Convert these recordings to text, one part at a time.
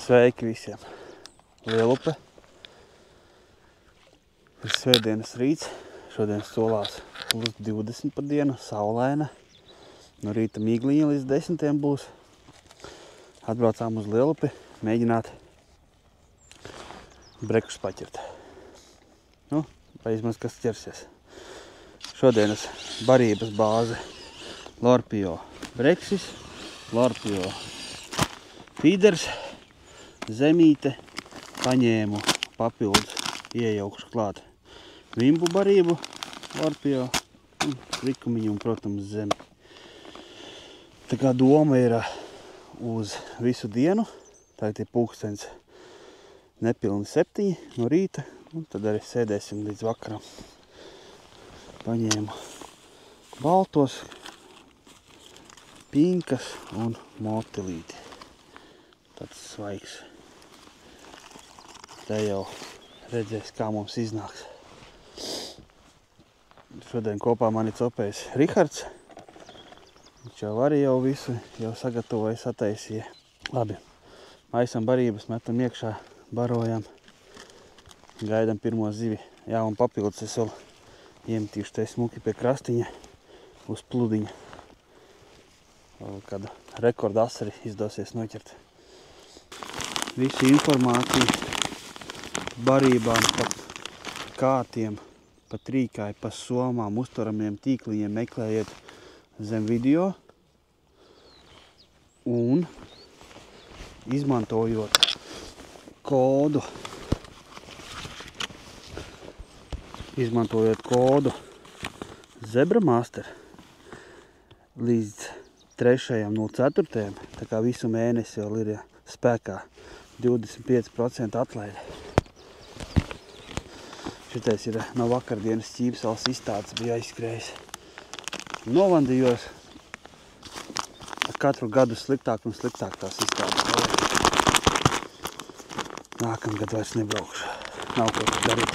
Sveiki visiem! Lielupe. Ir svētdienas rīts. Šodien solās plus 20 par dienu, saulaina. No rīta mīgliņa līdz 10 būs. Atbraucām uz Lielupi mēģināt brekus paķert. Nu, vai vismaz kas ķersies. Šodienas barības bāze Lorpio breksis, Lorpio feeders, zemīte, paņēmu papildus, iejaukšu klāt vimbu barību, Lorpio, likumiņu un, protams, zemi. Tā kā doma ir uz visu dienu, tagad ir pulkstens nepilni 7 no rīta, un tad arī sēdēsim līdz vakaram. Paņēmu baltos, pinkas un motilīti. Tāds svaigs. Te jau redzēs, kā mums iznāks. Šodien kopā mani copējis Rihards. Viņš jau arī jau visu sagatavoja, sataisīja. Labi, maisam barības, metam iekšā, barojam. Gaidam pirmo zivi. Jā, un papildus es vēl iemetīšu te smuki pie krastiņa uz pludiņa. Vēl kādu rekordu asari izdosies noķert. Visu informāciju barībām, pa kātiem, pa trīkai, pa somām, uzturamiem tīkliņiem meklējiet zem video un izmantojot kodu ZebraMaster līdz 3.04. Tā kā visu mēnesi vēl ir spēkā 25% atlaide. Šitais ir no vakardienas ķīpsals izstādes, bija aizskrējis. Novandījos katru gadu sliktāk un sliktāk tās izstādes. Nākamgad vairs nebraukšu. Nav ko darīt.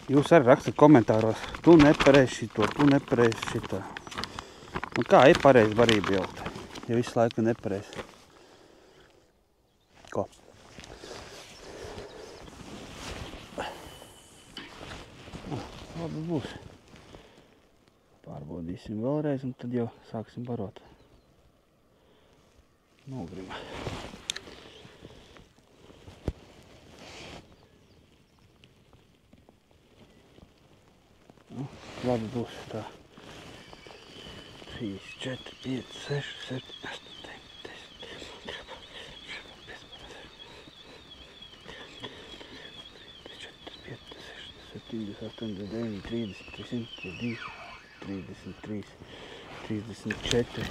Jūs arī rakstat komentāros, tu nepareizi šito, tu nepareizi šito. Nu kā ir pareizi barību jaukt, ja visu laiku nepareizi? Ko? Labi būs. Pārbaudīsim vēlreiz un tad jau sāksim barot. Nogrima. Labi būs tā. 3, 4, 5, 6, 7, 8, 9, 10, 11, 12, 13, 14, 15, 16, 17, 18, 19, 20, 21, 22, 23,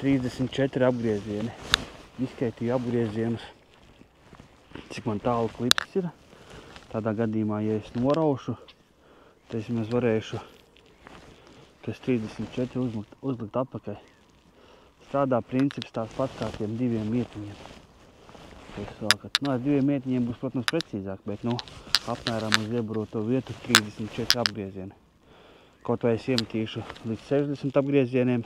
34 apgriezieni. Izskaitīju apgriezienus, cik man tālu klips ir. Tādā gadījumā, ja es noraušu, tad es varēšu tas 34 uzlikt atpakaļ. Strādā princips tās pats kā tiem 2 mietiņiem. Ar 2 mietiņiem būs, protams, precīzāk, bet apmēram uz iebaroto vietu 34 apgriezieni. Kaut vai es iemetīšu līdz 60 apgriezieniem,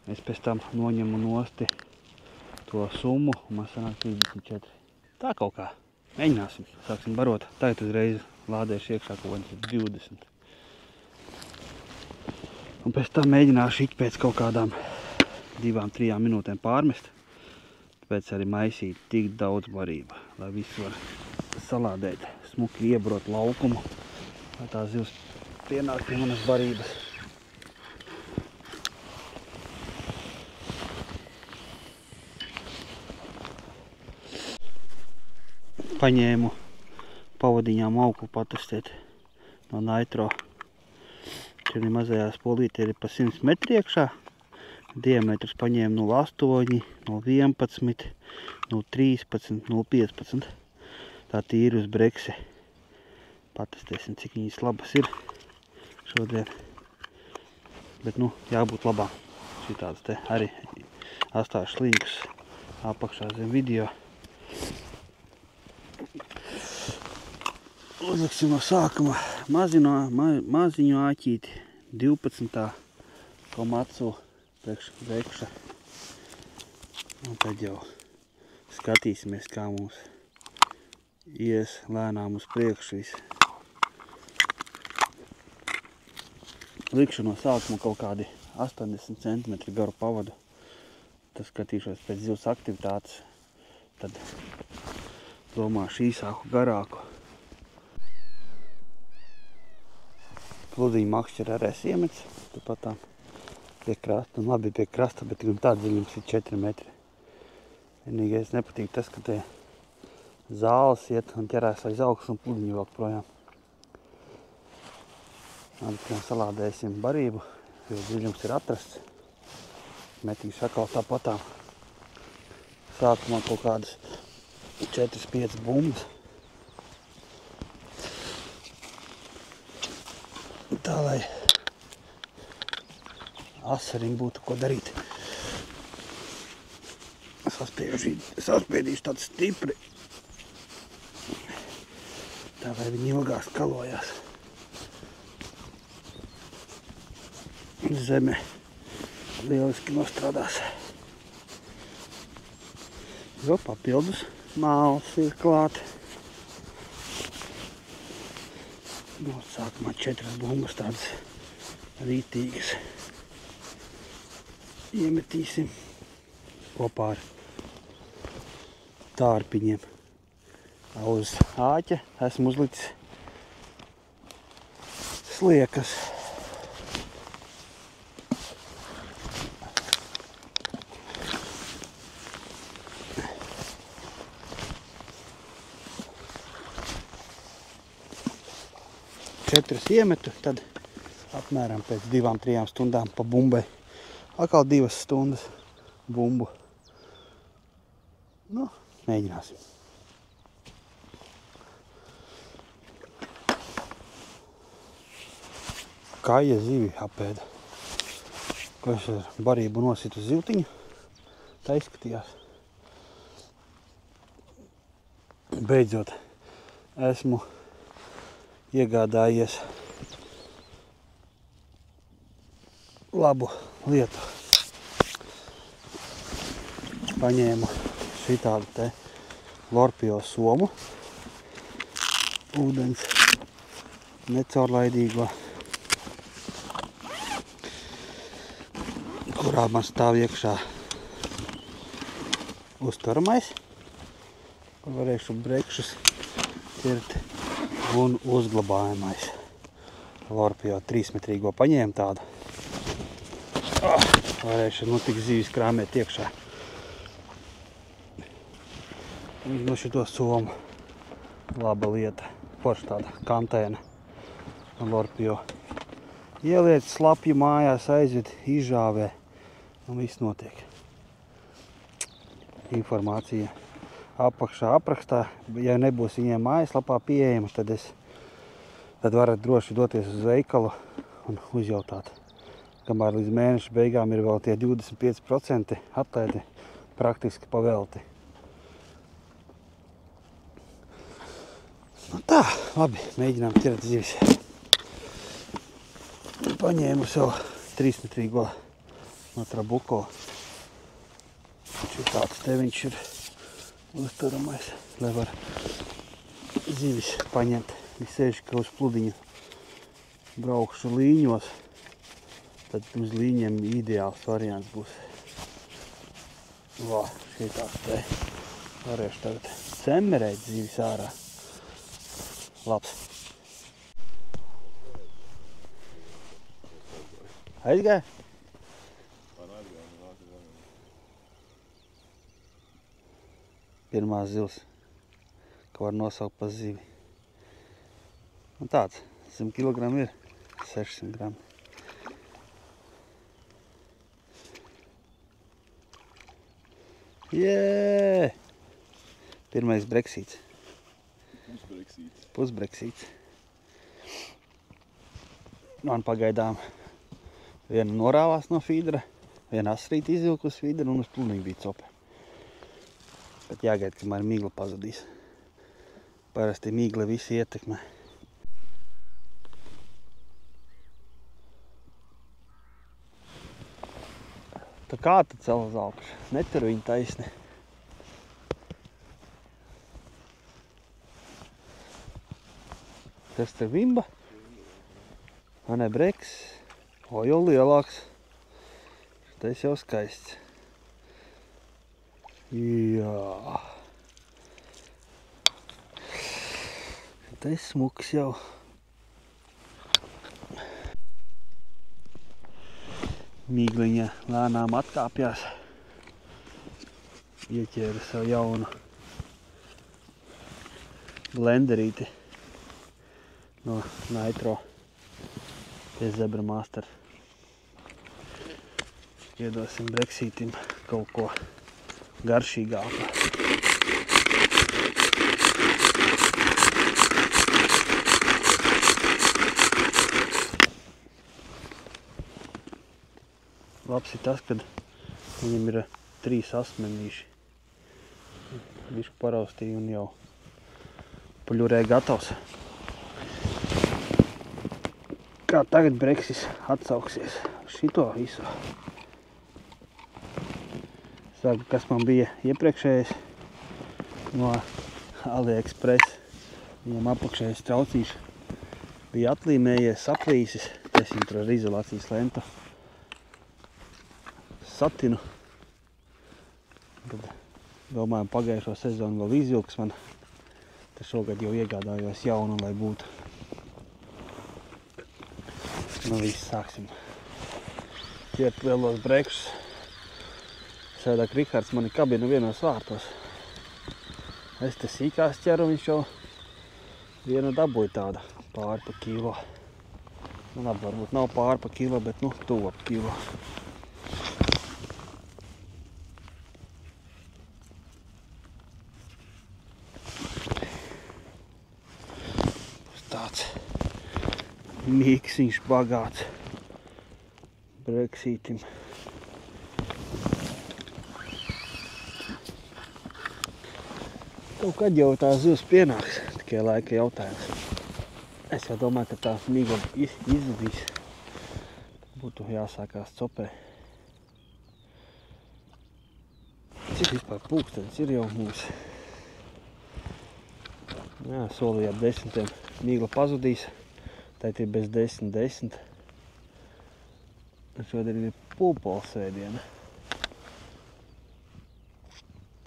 es pēc tam noņemu nosti to summu un man sanāk 34. Tā kaut kā. Mēģināsim, sāksim barot. Tagad uzreiz lādēšu iekšā kaut kāds 20. Un pēc tam mēģināšu ik pēc kaut kādām 2-3 minūtēm pārmest. Tāpēc arī maisīt tik daudz barību, lai visu var salādēt, smuki iebrot laukumu, lai tā zivs pienāk pie manas barības. Paņēmu pavadiņām auklu patestēt no Nitro. Šī mazajā spolīte ir pa 100 metri iekšā. Diametrs paņēmu 0,8, 0,11, 0,13, 0,15. Tā tīri uz breksi. Patestēsim, cik viņas labas ir šodien. Bet, jābūt labām. Šitādas te arī atstāšu linkus apakšā zem video. Uzliksim no sākuma maziņu āķīti, 12. Komatsu priekš vekša. Un tad jau skatīsimies, kā mums ies lēnām uz priekšu viss. Likšu no sākuma kaut kādi 80 cm garu pavadu. Tad skatīšos pēc zivs aktivitātes. Tad domāšu īsāku, garāku. Pludiņu makšķeri arī es iemets. Tāpat pie krasta. Un labi pie krasta, bet tāds dziļums ir 4 metri. Vienīgais nepatīk tas, ka tie zāles iet un ķerās aiz augstu un pludiņu vēl projām. Labi, salādēsim barību, jo dziļums ir atrasts. Metīšu atkal tāpatām. Sākumā kaut kādas 4-5 bumbas. Tā, lai asarim būtu ko darīt. Saspiedīšu tādu stipri. Tā, lai viņi ilgāk skalojās. Zeme lieliski nostrādās. Jo papildus māls ir klāt. No sākumā 4 bumbas tādas rītīgas. Iemetīsim kopā ar tārpiņiem. Uz āķa esmu uzlicis sliekas. Četras iemetu, tad apmēram pēc 2-3 stundām pa bumbai. Atkal 2 stundas bumbu. Nu, mēģināsim. Kaja zivi apēda. Ko es ar barību nositu uz zivtiņu. Tā izskatījās. Beidzot, esmu iegādājies labu lietu. Paņēmu šitādu te Lorpio somu, ūdens necaurlaidīgo, kurā man stāv iekšā uzturamais, kur varēšu brekšus ķert, un uzglabājamais Lorpio 3-metrīgo paņēmu tādu. Varēšu tik zīvis krāmēt iekšā. No šito somu laba lieta. Forši tāda kantēna Lorpio. Ieliec slapju mājās, aizved, izžāvē un viss notiek. Informācija apakšā aprakstā. Ja nebūs viņiem mājaslapā pieejama, tad varat droši doties uz veikalu un uzjautāt. Kamēr līdz mēneša beigām ir vēl tie 25% atlaidi praktiski pavelti. Nu tā, labi, mēģinām ķert zivis. Paņēmu sev 3-metrīgo no Trabuco. Šitāds te viņš ir uzturamais, lai var zivis paņemt. Visēši, ka uz pludiņu braukšu līņos, tad uz līņiem ideāls variants būs. Vā, šitāds te. Varēšu tagad cemerēt zivis ārā. Labs. Aizgāja? Pirmā zivs, ko var nosaukt pa zivi. Un tāds, 100 kg ir, 600 gramu. Jē! Pirmais breksīts. Pusbreksīts. Man pagaidām viena norāvās no fīdra, viena asrīt izvilka uz fīdra un uz pludiņu bija cope. Bet jāgaida, kamēr mīgla pazudīs. Parasti mīgla visi ietekmē. Tā kā tad cel uz augšu? Netur viņu taisni. Tas te vimba? Ne, breks. O, jau lielāks. Tas jau skaists. Jā. Tas smuks jau. Mīgliņa lēnām atkāpjās. Ieķēra savu jaunu blenderīti no Nitro pie Zebra Master. Iedosim breksītim kaut ko garšīgāku. Labs ir tas, kad viņam ir 3 asmenīši. Višku paraustīja un jau puļurē gatavs. Kā tagad breksis atsauksies šito visu. Saku, kas man bija iepriekšējais no AliExpress. Viņam apakšējais traucīši bija atlīmējies, saplīsis. Taisim tur ar izolācijas lentu. Satinu. Tad domājam pagājušo sezonu vēl izvilks man. Tad šogad jau iegādājos jaunu, lai būtu. Nu viss, sāksim ķert lielos brekšus. Sēdāk Rihards mani kabina vienos vārtos. Es te sīkās ķeru, viņš jau vienu dabūja tādu pāri pa kilo. Nu labi, varbūt nav pāri pa kilo, bet nu tuvu ap kilo. Tāds mīksiņš bagāts breksītim. Kaut kad jau tā zivs pienāks, tikai laika jautājums. Es jau domāju, ka tā mīgla izzudīs. Būtu jāsākās copē. Cik vispār pulkstenis ir jau mums? Jā, solīja ap 10. Mīgla pazudīs. Tēt ir bez 10. Šodien ir pulpols svētdiena.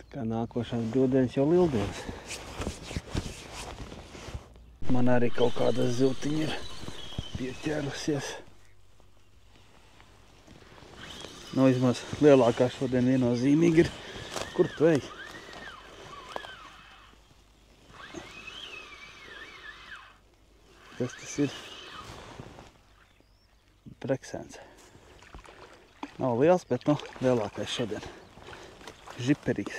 Tā kā nākošās brīvdienas jau lieldienas. Man arī kaut kāda ziltiņa ir pieķērusies. Nu, vismaz lielākā šodien viennozīmīgi ir. Kur tu ej? Kas tas ir? Breksēns. Nav liels, bet nu lielākais šodien. Žiperīgs.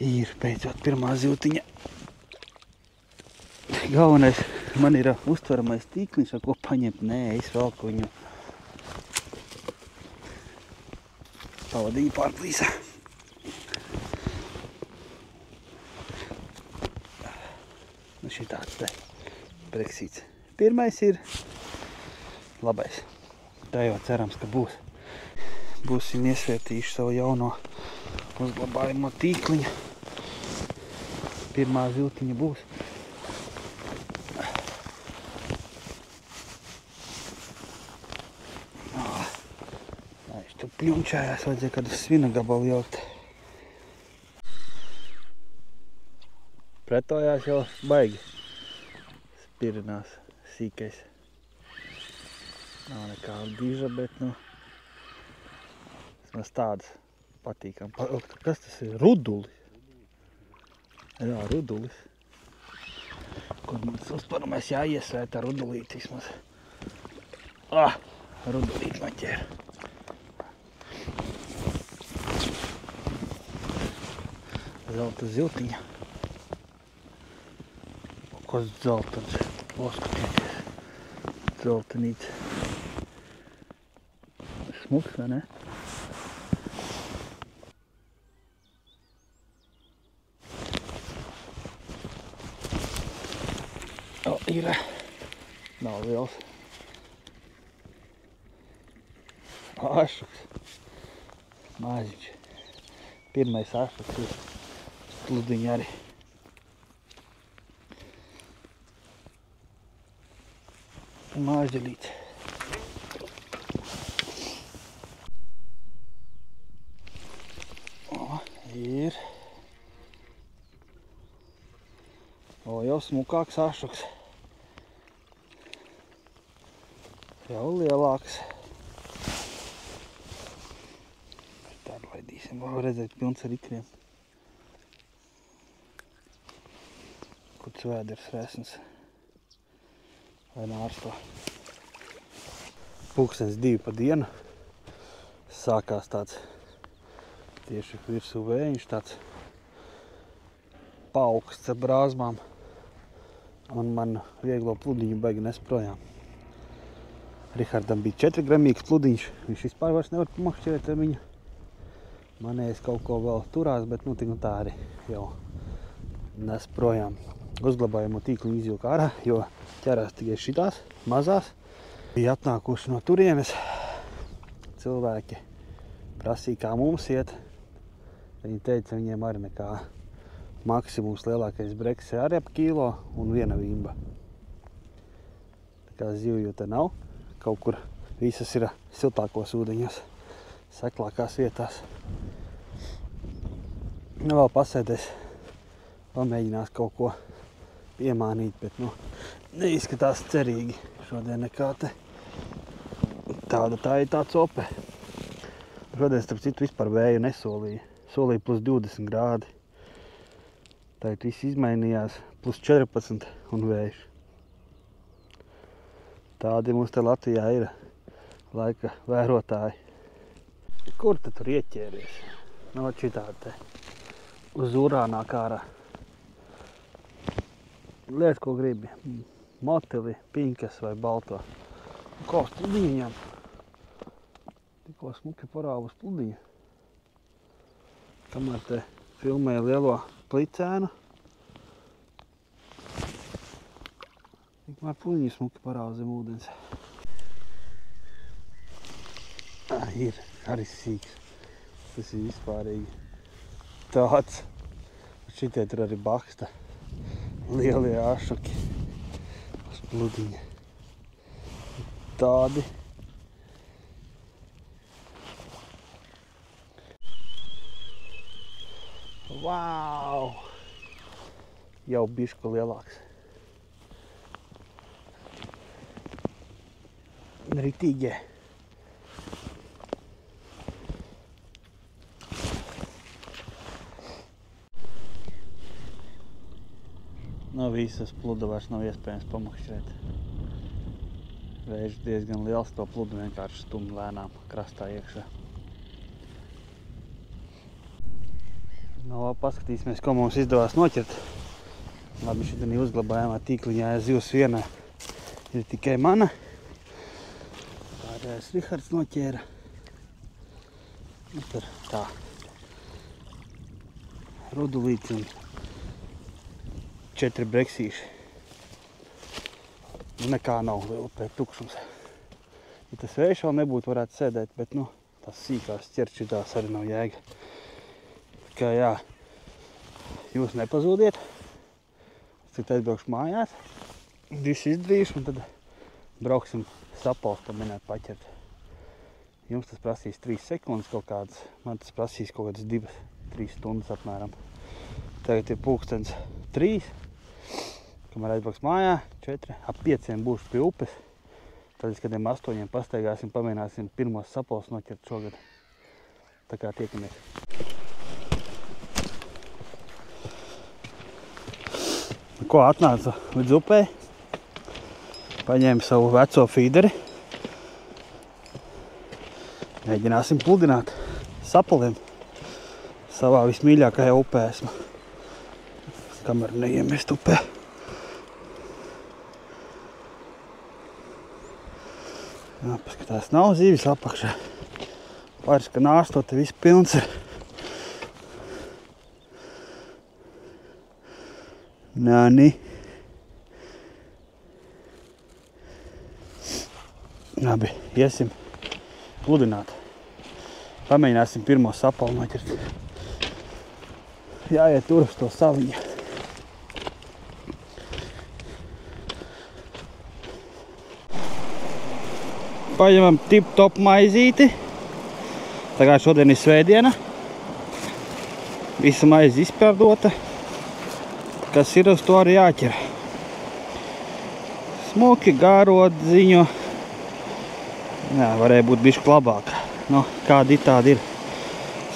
Ir beidzot pirmā ziltiņa. Galvenais, man ir uztveramais tīkliņš, ar ko paņemt. Nē, es velku viņu. Pavadīju pārplīsā. Nu šitāds te breksīts. Pirmais ir labais. Tā jau cerams, ka būs. Būsim iesvērtījuši savu jauno uzglabājumu tīkliņu. Pirmā ziltiņa būs. Viņš tu pļunčājās, vajadzēja kādu svina gabalu jaukt. Pretojās jau baigi. Spirinās sīkais. Nav nekāda diža, bet nu vismaz tādas patīkam. Kas tas ir? Rudulis. Jā, rudulis. Kur mums uzparamais jāiesvēta rudulīt vismaz. Rudulīt man ķēra. Zelta ziltiņa. Kas zeltans? Paskatieties. Zeltanīts. Smuks, vai ne? Ir. Nav liels. ašuks. Maziņš. Pirmais ašuks ir pludiņa arī. Mažģelīts. Ir. Jau smukāks ašuks. Jau lielāks. Tādu laidīsim. Vēl redzēt pilns ar ikriem. Kuds vēders resns. Vai nārsto. Pulkstens 2 pa dienu. Sākās tāds tieši virsū vējiņš, tāds paaugsts ar brāzmām. Un man vieglo pludiņu baigi nes projām. Rihardam bija 4 gramīgs pludiņš. Viņš vispār vairs nevar pamakšķēt ar viņu. Manējais kaut ko vēl turās, bet nu tik un tā arī jau nes projām. Uzglabājumu tīklu izvilka ārā, jo ķerās tikai šitās mazās. Bija atnākuši no turienes. Cilvēki prasīja, kā mums iet. Viņi teica, viņiem arī nekā. Maksimums lielākais breks ir arī ap kilo un 1 vimba. Tā kā zivju te nav. Kaut kur visas ir siltākos ūdeņos, seklākās vietās. Nu, vēl pasēdēs, pamēģinās kaut ko piemānīt, bet nu, neizskatās cerīgi šodien nekā te. Tā ir tāds ope. Šodien, starp citu, vispār vēju nesolīja. Solīja plus 20 grādi. Tagad viss izmainījās, plus 14 un vējš. Tādi mums te Latvijā ir laika vērotāji. Kur te tur ieķēries? Nu, šitā te uz urānā kārā. Liet, ko gribi. Motili, pinkas vai balto. Ko pludiņu ņem? Tikko smuki parāvus pludiņu. Kamēr te filmēja lielo plicēnu. Tikmēr pludiņu smuki parāvu zem ūdens. Ir arī sīks. Tas ir vispārīgi tāds. Šitie tur arī baksta. Lielie ašuki uz pludiņa. Tādi. Vau! Jau bišku lielāks. Ritīgie. No visas pluda vairs nav iespējams pamakšķēt. Vējš diezgan liels, to pludu vienkārši stum lēnām krastā iekšā. No, paskatīsimies, ko mums izdevās noķert. Labi, šitanī uzglabājumā tīkliņā zivs viena ir tikai mana. Pārējais Rihards noķēra. Tur tā. Rudulīts un 4 breksīši. Nekā nav upē tukšums. Ja tas vējš vēl nebūtu, varētu sēdēt, bet nu, tās sīkās ķerčitās arī nav jēga. Kā jā, jūs nepazūdiet. Es tagad aizbraukšu mājās. Visu izdarīšu un tad brauksim sapals pamēģināt paķert. Jums tas prasīs 3 sekundes kaut kādas. Man tas prasīs kaut kādas 2-3 stundas apmēram. Tagad ir pulkstens 3. Kamēr aizbrauks mājā, 4, ap 5 būšu pie upes. Tad, kad 8 pastaigāsim, pamēģināsim pirmos sapals noķert šogad. Tā kā tiekamies. Ko atnāca līdz upē? Paņēmu savu veco fīderi. Mēģināsim pludināt sapaliem. Savā vismīļākajā upē esmu. Kamēr neiemest upē. Jā, paskatās, nav zīvis apakšā. Vairs, ka nārsto te viss pilns ir. Nāni. Labi, iesim pludināt. Pamēģināsim pirmo sapalu noķert. Jāiet tur uz to saliņu. Paņemam tip-top maizīti. Tā kā šodien ir svētdiena. Visa maize izpārdota. Kas ir uz to arī jāķer. Smuki, garodziņu. Jā, varēja būt bišķi labāk. Nu, kādi tādi ir.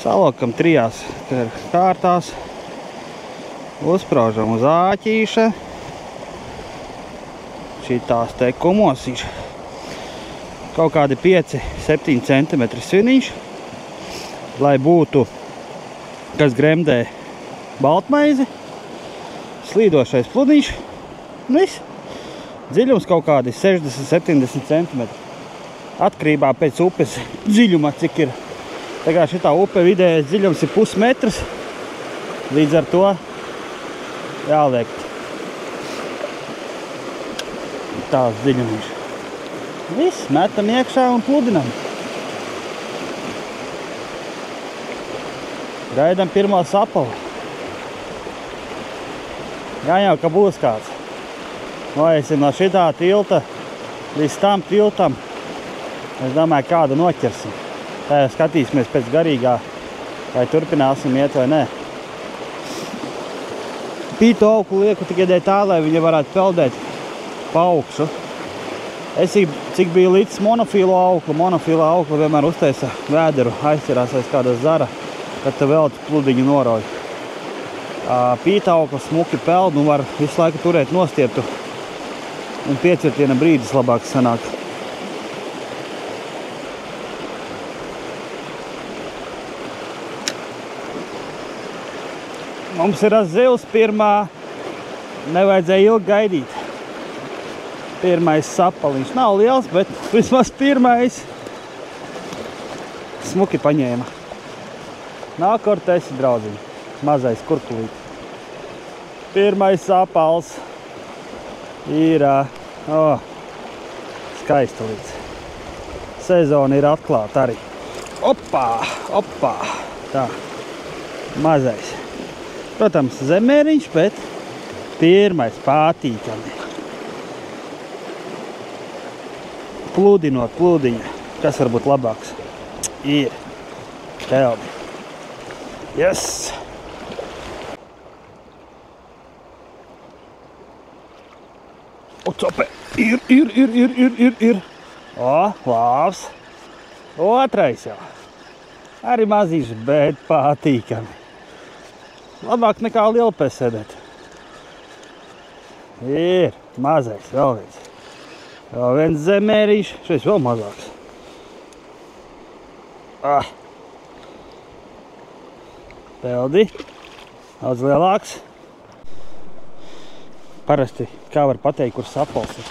Salokam trijās kārtās. Uzpraužam uz āķīša. Šitās te kumosiņš. Kaut kādi 5-7 cm sviniņš. Lai būtu, kas gremdē baltmaizi. Slīdošais pludiņš. Viss. Dziļums kaut kādi 60-70 cm. Atkarībā pēc upes dziļuma, cik ir. Tā kā šitā upe vidējais dziļums ir pusmetrs. Līdz ar to jāliek tās dziļumiņš. Viss, metam iekšā un pludinam. Gaidam pirmo sapalu. Jāņem, ka būs kāds. Noiesim no šitā tilta līdz tam tiltam. Es domāju, kādu noķersim. Tā jau skatīsimies pēc garīgā, vai turpināsim iet vai nē. Pītu auklu lieku tikai dēļ tā, lai viņa varētu peldēt pa augšu. Es cik biju līdz monofīlu auklu vienmēr uztaisa vēderu, aizķerās aiz kāda zara, kad te vēl pludiņu norauj. Pīta aukla smuki peld un var visu laiku turēt nostieptu. Un piecirtiena brīdis labāk sanāk. Mums ir zivs pirmā, nevajadzēja ilgi gaidīt. Pirmais sapaliņš nav liels, bet vismaz pirmais smuki paņēma. Nākort esi, draudziņ, mazais kurkulīt. Pirmais sapals ir skaista līdz. Sezona ir atklāta arī. Opā, tā, mazais. Protams, zemēriņš, bet pirmais patīkami. Pludinot pludiņu. Kas var būt labāks? Ir. Peldi. Yes! O, cope! Ir. O, labs. Otrais jau. Arī mazīši, bet patīkami. Labāk nekā lielpē sēdēt. Ir mazais, vēl viens. Vēl viens zemērīš, šeit vēl mazāks. Peldi, daudz lielāks. Parasti, kā var pateikt, kur sapals ir.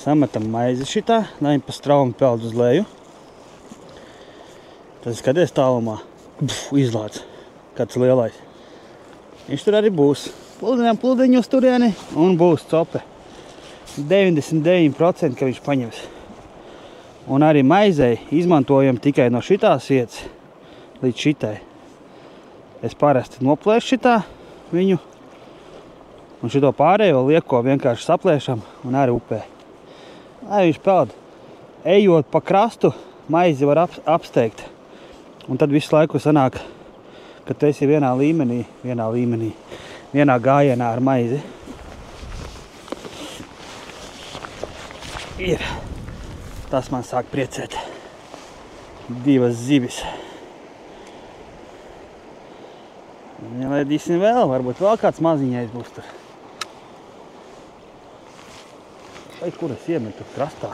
Sametam maizi šitā, lai pa straumi peld uz leju. Tad skaties tālumā, izlāc, kāds lielais. Viņš tur arī būs. Pludinām pludiņu uz turieni un būs cope. 99%, ka viņš paņems. Un arī maizei izmantojam tikai no šitās vietas līdz šitai. Es parasti noplēšu šitā viņu. Un šito pārējo lieko vienkārši saplēšam un arī upē. Lai viņš peld. Ejot pa krastu, maizi var apsteigt. Un tad visu laiku sanāk, ka tu esi vienā gājienā ar maizi. Ir. Tas man sāk priecēt. Divas zivis. Ielaidīsim vēl, varbūt vēl kāds maziņais būs tur. Vai kur es iemetu krastā?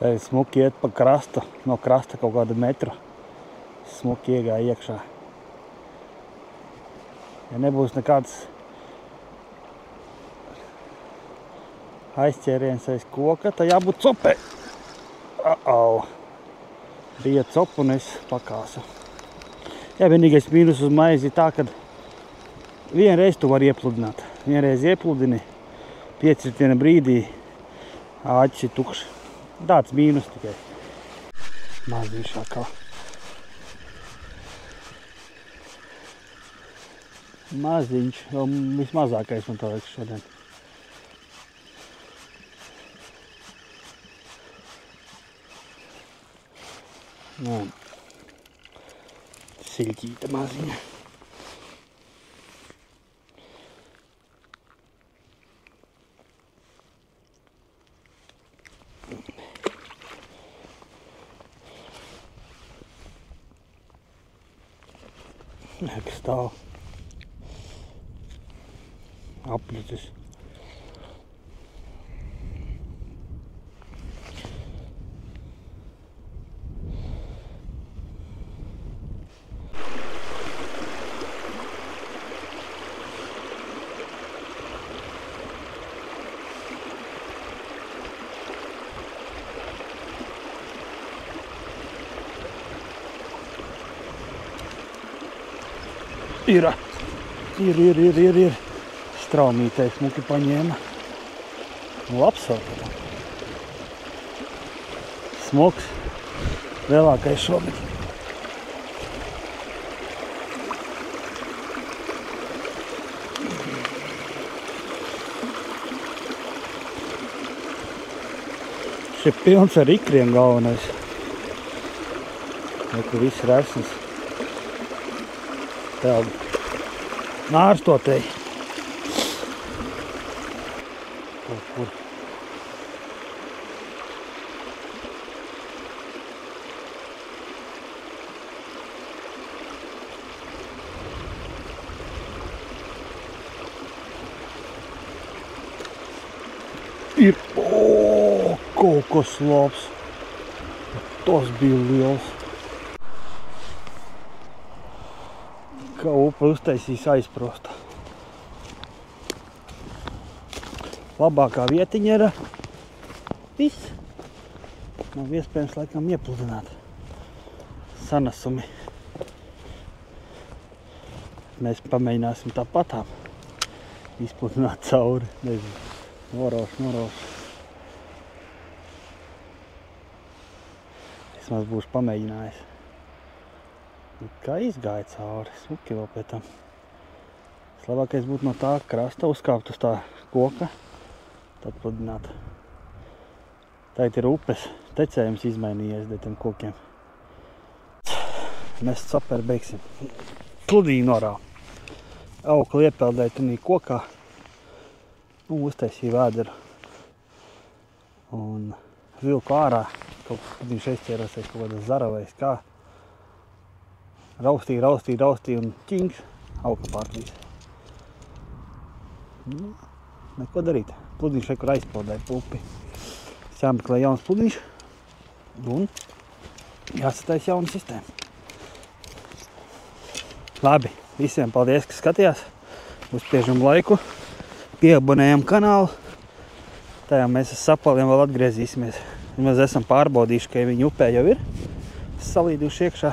Tā ir smuki iet pa krastu, no krasta kaut kādu metru. Smuki iegāja iekšā. Ja nebūs nekāds aizķēriens aiz koka, tad jābūt copē. Bija copa un es pakāsu. Jā, vienīgais mīnus uz maizi ir tā, ka vienreiz tu vari iepludināt. Vienreiz iepludini, piecirtiena brīdī āķis ir tukšs. Tāds mīnus tikai. Maziņš atkal. Maziņš, vēl vismazākais man tā liekas šodien. Nē. Siļķīta maziņa. Nē, kas stāv. Apļucis. Ir. Straumītais smuki paņēma. Labs vēl. Smuks. Lielākais šobrīd. Šeit pilns ar ikriem galvenais. Tur viss resnes. Tāda nārstotei. Kaut kur. Ir, kaut kas labs. Tas bija liels. Kā upe uztaisīs aizprosta. Labākā vietiņa ir viss. Nav iespējams laikam iepludināt. Sanesumi. Mēs pamēģināsim tāpatām izpludināt cauri. Nezinu. Noroši. Vismaz būšu pamēģinājis. Kā izgāja cauri, smuki vēl pēc tam. Labākais būtu no tā krasta uzkāpt uz tā koka, tad pludināt. Tagad ir upes tecējums izmainījies dēļ tiem kokiem. Mēs saperi beigsim. Pludīju norā. Aukli iepeldēja tunī kokā. Uztaisīja vēderu. Un vilku ārā. Kaut viņš aizķērosies kaut kāda zaravais kā. Raustīja un ķings, auga pārklīs. Neko darīt. Pludiņš kur aizpildēja pupi. Jāmeklē jauns pludiņš un jāsatais jauna sistēma. Labi, visiem paldies, kas skatījās. Uzspiežam laiku, pieabonējam kanālu. Tajā mēs ar sapaliem vēl atgriezīsimies. Mēs esam pārbaudījuši, ka viņi upē jau ir salīduši iekšā.